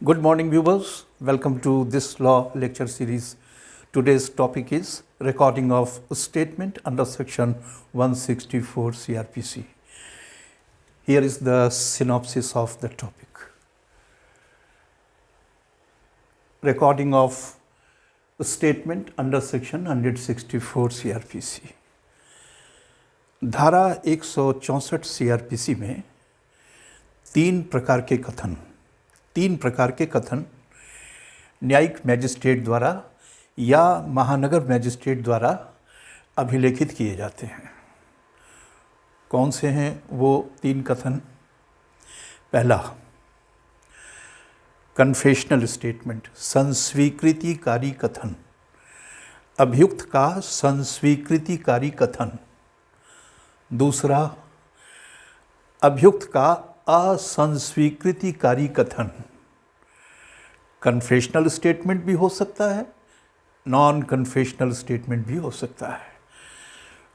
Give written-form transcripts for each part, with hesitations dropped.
Good morning, viewers. Welcome to this law lecture series. Today's topic is recording of statement under section 164 CRPC. Here is the synopsis of the topic. Recording of statement under section 164 CRPC. धारा 164 CRPC में तीन प्रकार के कथन न्यायिक magistrate द्वारा या महानगर मैजिस्ट्रेट द्वारा अभिलेखित किए जाते हैं। कौन से हैं वो तीन कथन? पहला, कन्फेशनल स्टेटमेंट, संस्वीकृतिकारी कथन, अभियुक्त का संस्वीकृतिकारी कथन। दूसरा, अभियुक्त का असंस्वीकृतिकारी कथन। कन्फेशनल स्टेटमेंट भी हो सकता है, नॉन कन्फेशनल स्टेटमेंट भी हो सकता है।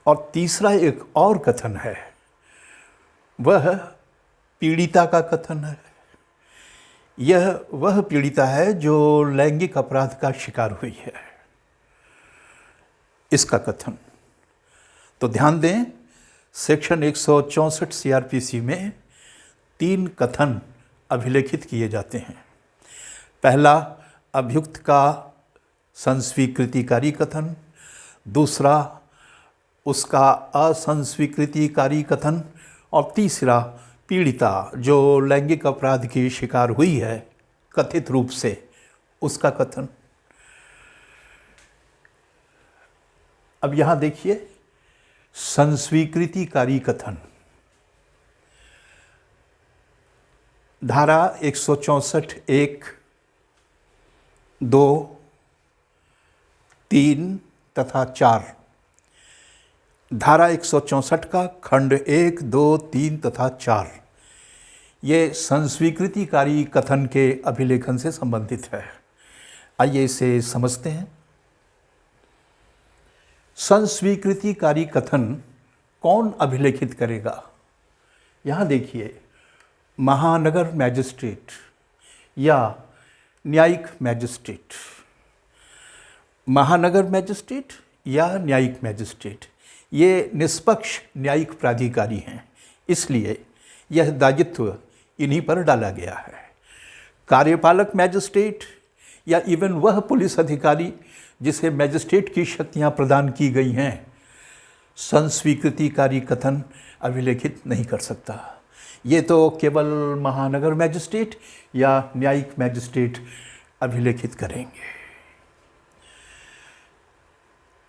और तीसरा एक और कथन है, वह पीड़िता का कथन है। यह वह पीड़िता है जो लैंगिक अपराध का शिकार हुई है, इसका कथन। तो ध्यान दें, सेक्शन 164 CRPC में तीन कथन अभिलेखित किए जाते हैं। पहला, अभियुक्त का संस्वीकृतिकारी कथन। दूसरा, उसका असंस्वीकृतिकारी कथन। और तीसरा, पीड़िता जो लैंगिक अपराध की शिकार हुई है कथित रूप से, उसका कथन। अब यहाँ देखिए, संस्वीकृतिकारी कथन। धारा 164 1, 2, 3 तथा 4। धारा 164 का खंड 1, 2, 3 तथा 4 ये संस्वीकृतिकारी कथन के अभिलेखन से संबंधित है। आइए इसे समझते हैं। संस्वीकृतिकारी कथन कौन अभिलेखित करेगा? यहाँ देखिए, महानगर मैजिस्ट्रेट या न्यायिक मैजिस्ट्रेट। महानगर मैजिस्ट्रेट या न्यायिक मैजिस्ट्रेट ये निष्पक्ष न्यायिक प्राधिकारी हैं, इसलिए यह दायित्व इन्हीं पर डाला गया है। कार्यपालक मैजिस्ट्रेट या इवन वह पुलिस अधिकारी जिसे मैजिस्ट्रेट की शक्तियां प्रदान की गई हैं, संस्वीकृतिकारी कथन अभिलेखित नहीं कर सकता। ये तो केवल महानगर मैजिस्ट्रेट या न्यायिक मैजिस्ट्रेट अभिलेखित करेंगे।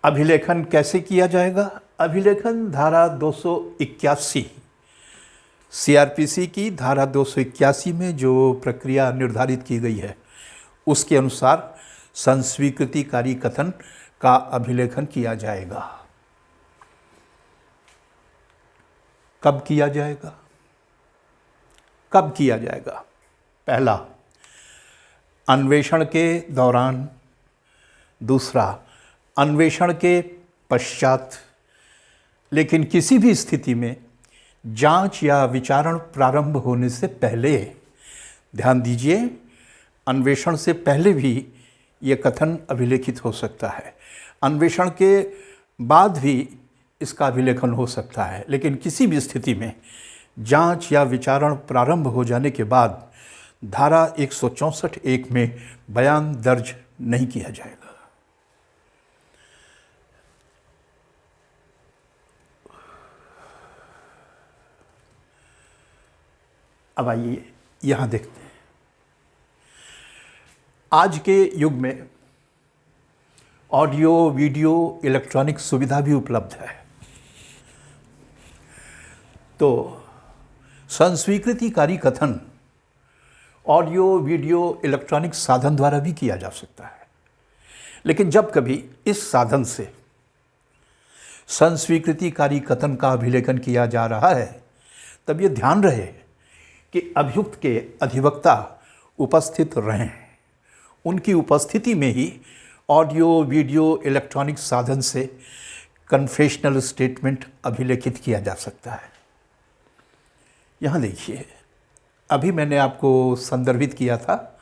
अभिलेखन कैसे किया जाएगा? अभिलेखन धारा 281 CRPC की धारा 281 में जो प्रक्रिया निर्धारित की गई है, उसके अनुसार संस्वीकृतिकारी कथन का अभिलेखन किया जाएगा। कब किया जाएगा? पहला, अन्वेषण के दौरान। दूसरा, अन्वेषण के पश्चात। लेकिन किसी भी स्थिति में जांच या विचारण प्रारंभ होने से पहले, ध्यान दीजिए, अन्वेषण से पहले भी ये कथन अभिलेखित हो सकता है। अन्वेषण के बाद भी इसका अभिलेखन हो सकता है, लेकिन किसी भी स्थिति में जांच या विचारण प्रारंभ हो जाने के बाद धारा 164 1 में बयान दर्ज नहीं किया जाएगा। अब आइए यहाँ देखते हैं। आज के युग में ऑडियो, वीडियो, इलेक्ट्रॉनिक सुविधा भी उपलब्ध है, तो संस्वीकृतिकारी कथन ऑडियो, वीडियो, इलेक्ट्रॉनिक साधन द्वारा भी किया जा सकता है। लेकिन जब कभी इस साधन से संस्वीकृतिकारी कथन का अभिलेखन किया जा रहा है, तब ये ध्यान रहे कि अभियुक्त के अधिवक्ता उपस्थित रहें। उनकी उपस्थिति में ही ऑडियो, वीडियो, इलेक्ट्रॉनिक साधन से कन्फेशनल स्टेटमेंट अभिलेखित किया जा सकता है। यहाँ देखिए, अभी मैंने आपको संदर्भित किया था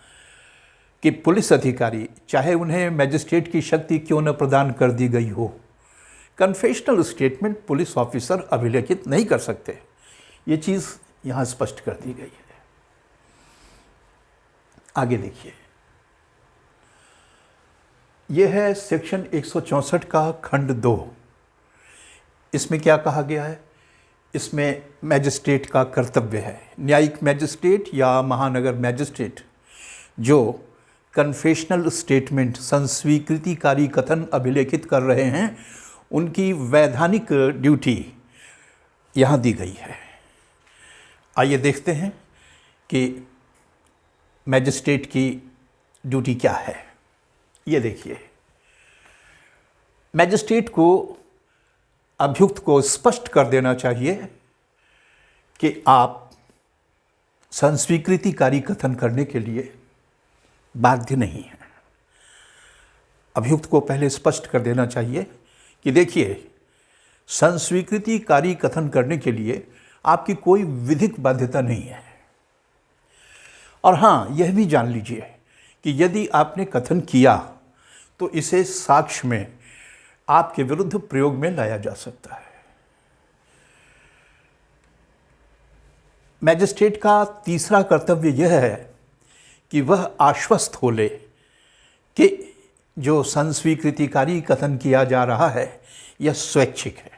कि पुलिस अधिकारी, चाहे उन्हें मजिस्ट्रेट की शक्ति क्यों न प्रदान कर दी गई हो, कन्फेशनल स्टेटमेंट पुलिस ऑफिसर अभिलेखित नहीं कर सकते। ये चीज़ यहाँ स्पष्ट कर दी गई है। आगे देखिए, यह है सेक्शन 164 का खंड 2। इसमें क्या कहा गया है? इसमें मैजिस्ट्रेट का कर्तव्य है, न्यायिक मैजिस्ट्रेट या महानगर मैजिस्ट्रेट जो कन्फेशनल स्टेटमेंट संस्वीकृतिकारी कथन अभिलेखित कर रहे हैं, उनकी वैधानिक ड्यूटी यहाँ दी गई है। आइए देखते हैं कि मैजिस्ट्रेट की ड्यूटी क्या है। ये देखिए, मैजिस्ट्रेट को अभियुक्त को स्पष्ट कर देना चाहिए कि आप संस्वीकृतिकारी कथन करने के लिए बाध्य नहीं हैं। अभियुक्त को पहले स्पष्ट कर देना चाहिए कि देखिए, संस्वीकृतिकारी कथन करने के लिए आपकी कोई विधिक बाध्यता नहीं है। और हाँ, यह भी जान लीजिए कि यदि आपने कथन किया तो इसे साक्ष्य में आपके विरुद्ध प्रयोग में लाया जा सकता है। मैजिस्ट्रेट का तीसरा कर्तव्य यह है कि वह आश्वस्त हो ले कि जो संस्वीकृतिकारी कथन किया जा रहा है यह स्वैच्छिक है।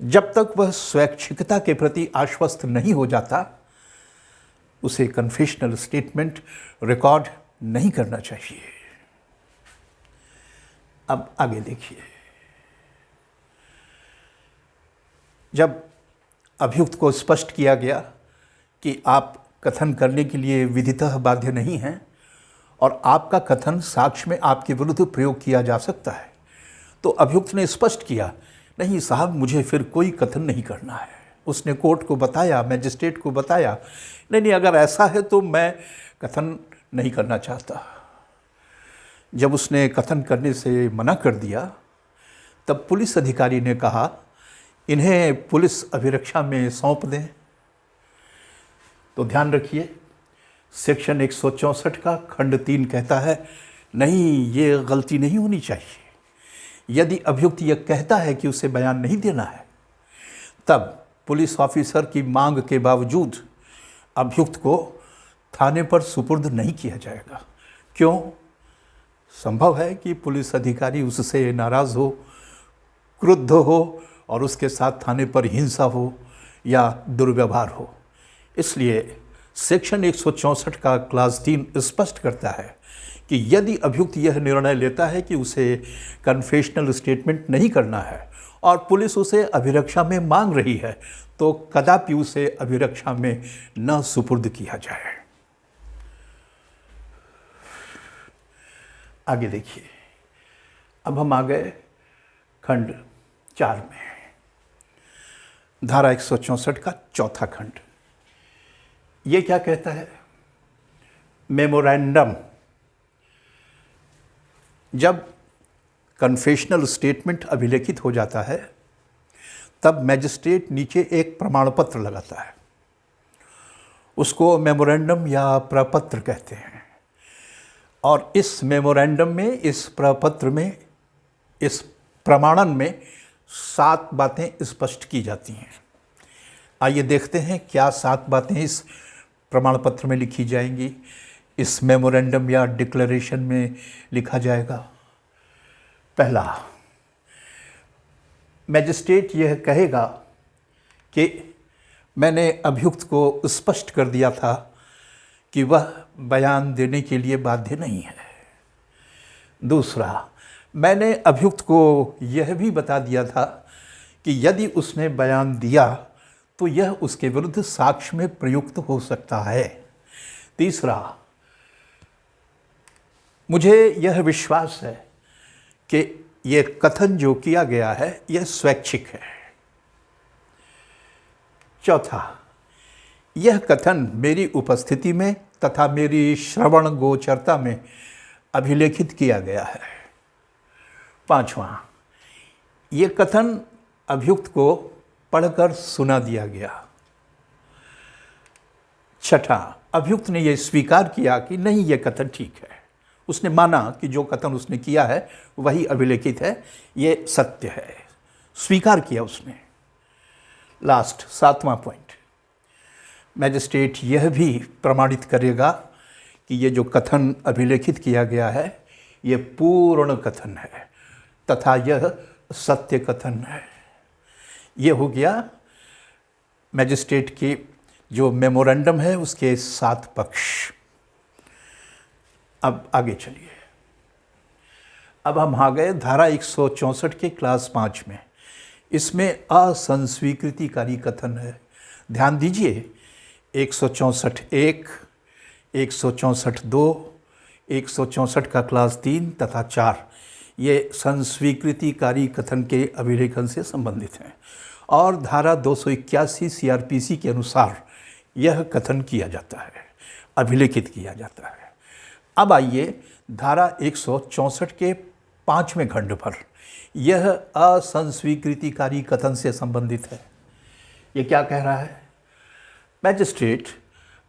जब तक वह स्वैच्छिकता के प्रति आश्वस्त नहीं हो जाता, उसे कन्फेशनल स्टेटमेंट रिकॉर्ड नहीं करना चाहिए। अब आगे देखिए, जब अभियुक्त को स्पष्ट किया गया कि आप कथन करने के लिए विधितः बाध्य नहीं हैं और आपका कथन साक्ष्य में आपके विरुद्ध प्रयोग किया जा सकता है, तो अभियुक्त ने स्पष्ट किया, नहीं साहब, मुझे फिर कोई कथन नहीं करना है। उसने कोर्ट को बताया, मैजिस्ट्रेट को बताया, नहीं, अगर ऐसा है तो मैं कथन नहीं करना चाहता। जब उसने कथन करने से मना कर दिया, तब पुलिस अधिकारी ने कहा, इन्हें पुलिस अभिरक्षा में सौंप दें। तो ध्यान रखिए, सेक्शन 164 का खंड 3 कहता है, नहीं, ये गलती नहीं होनी चाहिए। यदि अभियुक्त यह कहता है कि उसे बयान नहीं देना है, तब पुलिस ऑफिसर की मांग के बावजूद अभियुक्त को थाने पर सुपुर्द नहीं किया जाएगा। क्यों? संभव है कि पुलिस अधिकारी उससे नाराज़ हो, क्रुद्ध हो और उसके साथ थाने पर हिंसा हो या दुर्व्यवहार हो। इसलिए सेक्शन 164 का क्लास 3 स्पष्ट करता है कि यदि अभियुक्त यह निर्णय लेता है कि उसे कन्फेशनल स्टेटमेंट नहीं करना है और पुलिस उसे अभिरक्षा में मांग रही है, तो कदापि उसे अभिरक्षा में न सुपुर्द किया जाए। आगे देखिए, अब हम आ गए खंड 4 में, धारा 164 का चौथा खंड। ये क्या कहता है? मेमोरेंडम। जब कन्फेशनल स्टेटमेंट अभिलेखित हो जाता है, तब मैजिस्ट्रेट नीचे एक प्रमाण पत्र लगाता है। उसको मेमोरेंडम या प्रपत्र कहते हैं। और इस मेमोरेंडम में, इस प्रपत्र में, इस प्रमाणन में 7 बातें स्पष्ट की जाती हैं। आइए देखते हैं क्या 7 बातें इस प्रमाण पत्र में लिखी जाएंगी, इस मेमोरेंडम या डिक्लेरेशन में लिखा जाएगा। पहला, मैजिस्ट्रेट यह कहेगा कि मैंने अभियुक्त को स्पष्ट कर दिया था कि वह बयान देने के लिए बाध्य नहीं है। दूसरा, मैंने अभियुक्त को यह भी बता दिया था कि यदि उसने बयान दिया तो यह उसके विरुद्ध साक्ष्य में प्रयुक्त हो सकता है। तीसरा, मुझे यह विश्वास है कि यह कथन जो किया गया है यह स्वैच्छिक है। चौथा, यह कथन मेरी उपस्थिति में तथा मेरी श्रवण गोचरता में अभिलेखित किया गया है। पांचवा, ये कथन अभियुक्त को पढ़कर सुना दिया गया। छठा, अभियुक्त ने यह स्वीकार किया कि नहीं, यह कथन ठीक है। उसने माना कि जो कथन उसने किया है वही अभिलेखित है, ये सत्य है, स्वीकार किया उसने। लास्ट 7वां पॉइंट, मैजिस्ट्रेट यह भी प्रमाणित करेगा कि ये जो कथन अभिलेखित किया गया है ये पूर्ण कथन है तथा यह सत्य कथन है। ये हो गया मैजिस्ट्रेट की जो मेमोरेंडम है उसके 7 पक्ष। अब आगे चलिए। अब हम आ गए धारा 164 के क्लास 5 में। इसमें असंस्वीकृतिकारी कथन है। ध्यान दीजिए, 164(1), 164(2), 164 का क्लास 3 तथा 4 ये संस्वीकृतिकारी कथन के अभिलेखन से संबंधित हैं और धारा 281 सीआरपीसी के अनुसार यह कथन किया जाता है, अभिलेखित किया जाता है। अब आइए धारा 164 के 5वें खंड पर, यह असंस्वीकृतिकारी कथन से संबंधित है। ये क्या कह रहा है? मैजिस्ट्रेट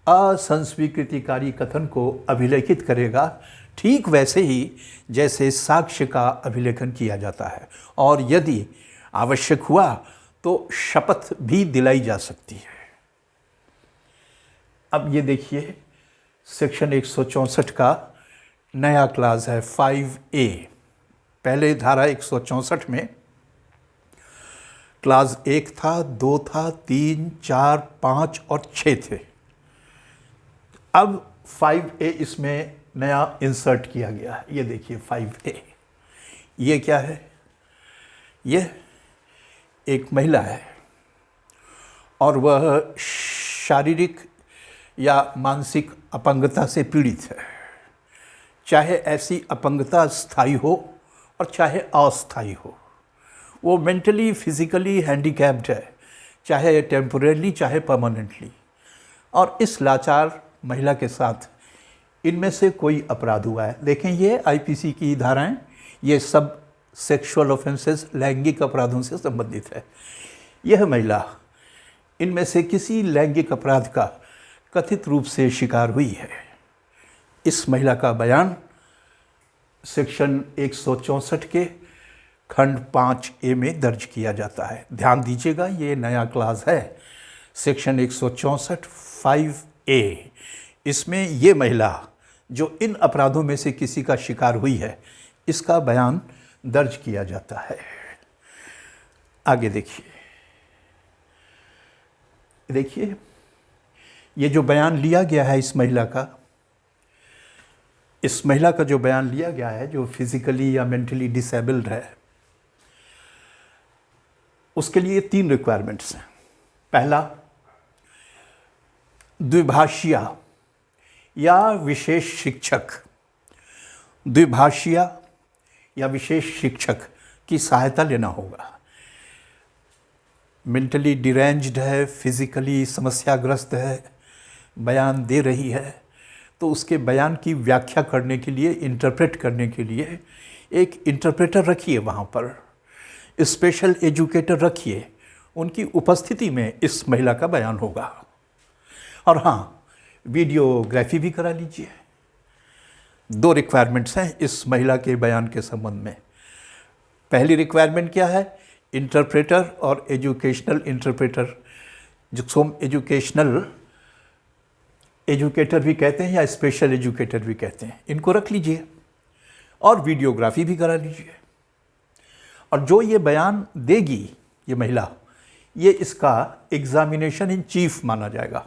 असंस्वीकृतिकारी कथन को अभिलेखित करेगा ठीक वैसे ही जैसे साक्ष्य का अभिलेखन किया जाता है और यदि आवश्यक हुआ तो शपथ भी दिलाई जा सकती है। अब ये देखिए, सेक्शन 164 का नया क्लास है 5A। पहले धारा 164 में क्लास 1 था, 2 था, 3, 4, 5 और 6 थे। अब 5A इसमें नया इंसर्ट किया गया है। ये देखिए 5A, ये क्या है? यह एक महिला है और वह शारीरिक या मानसिक अपंगता से पीड़ित है। चाहे ऐसी अपंगता स्थायी हो और चाहे अस्थायी हो, वो मेंटली फिजिकली हैंडीकैप्ड है, चाहे टेम्पोरेरली चाहे परमानेंटली। और इस लाचार महिला के साथ इनमें से कोई अपराध हुआ है। देखें, ये आईपीसी की धाराएं, ये सब सेक्सुअल ऑफेंसेस, लैंगिक अपराधों से संबंधित है। यह महिला इनमें से किसी लैंगिक अपराध का कथित रूप से शिकार हुई है। इस महिला का बयान सेक्शन 164 के खंड 5A में दर्ज किया जाता है। ध्यान दीजिएगा, ये नया क्लास है, सेक्शन 164 5A। इसमें ये महिला जो इन अपराधों में से किसी का शिकार हुई है, इसका बयान दर्ज किया जाता है। आगे देखिए, ये जो बयान लिया गया है इस महिला का जो बयान लिया गया है, जो फिजिकली या मेंटली डिसेबल्ड है, उसके लिए 3 रिक्वायरमेंट्स हैं। पहला, द्विभाषीय या विशेष शिक्षक, द्विभाषीय या विशेष शिक्षक की सहायता लेना होगा। मेंटली डिरेंज्ड है, फिजिकली समस्याग्रस्त है, बयान दे रही है, तो उसके बयान की व्याख्या करने के लिए, इंटरप्रेट करने के लिए एक इंटरप्रेटर रखिए, वहाँ पर स्पेशल एजुकेटर रखिए। उनकी उपस्थिति में इस महिला का बयान होगा। और हाँ, वीडियोग्राफी भी करा लीजिए। 2 रिक्वायरमेंट्स हैं इस महिला के बयान के संबंध में। पहली रिक्वायरमेंट क्या है? इंटरप्रेटर और एजुकेशनल इंटरप्रेटर, जिसको एजुकेशनल एजुकेटर भी कहते हैं या स्पेशल एजुकेटर भी कहते हैं, इनको रख लीजिए और वीडियोग्राफी भी करा लीजिए। और जो ये बयान देगी ये महिला, ये इसका एग्जामिनेशन इन चीफ माना जाएगा,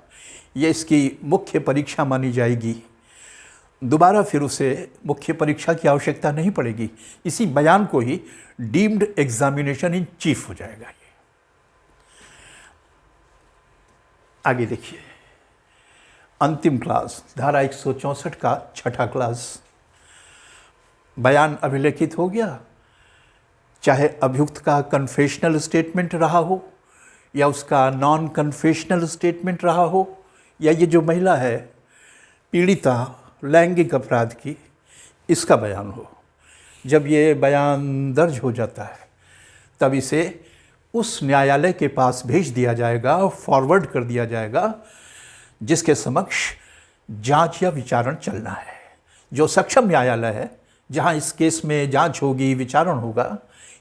ये इसकी मुख्य परीक्षा मानी जाएगी। दोबारा फिर उसे मुख्य परीक्षा की आवश्यकता नहीं पड़ेगी, इसी बयान को ही डीम्ड एग्जामिनेशन इन चीफ हो जाएगा। ये आगे देखिए, अंतिम क्लास धारा 164 का 6ठा क्लास। बयान अभिलेखित हो गया, चाहे अभियुक्त का कन्फेशनल स्टेटमेंट रहा हो या उसका नॉन कन्फेशनल स्टेटमेंट रहा हो, या ये जो महिला है पीड़िता लैंगिक अपराध की, इसका बयान हो। जब ये बयान दर्ज हो जाता है तब इसे उस न्यायालय के पास भेज दिया जाएगा, फॉरवर्ड कर दिया जाएगा जिसके समक्ष जांच या विचारण चलना है। जो सक्षम न्यायालय है, जहां इस केस में जांच होगी, विचारण होगा,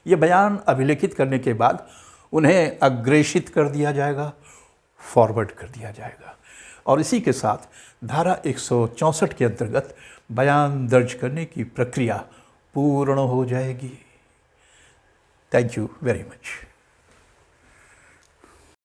ये बयान अभिलेखित करने के बाद उन्हें अग्रेषित कर दिया जाएगा, फॉरवर्ड कर दिया जाएगा और इसी के साथ धारा 164 के अंतर्गत बयान दर्ज करने की प्रक्रिया पूर्ण हो जाएगी। Thank you very much.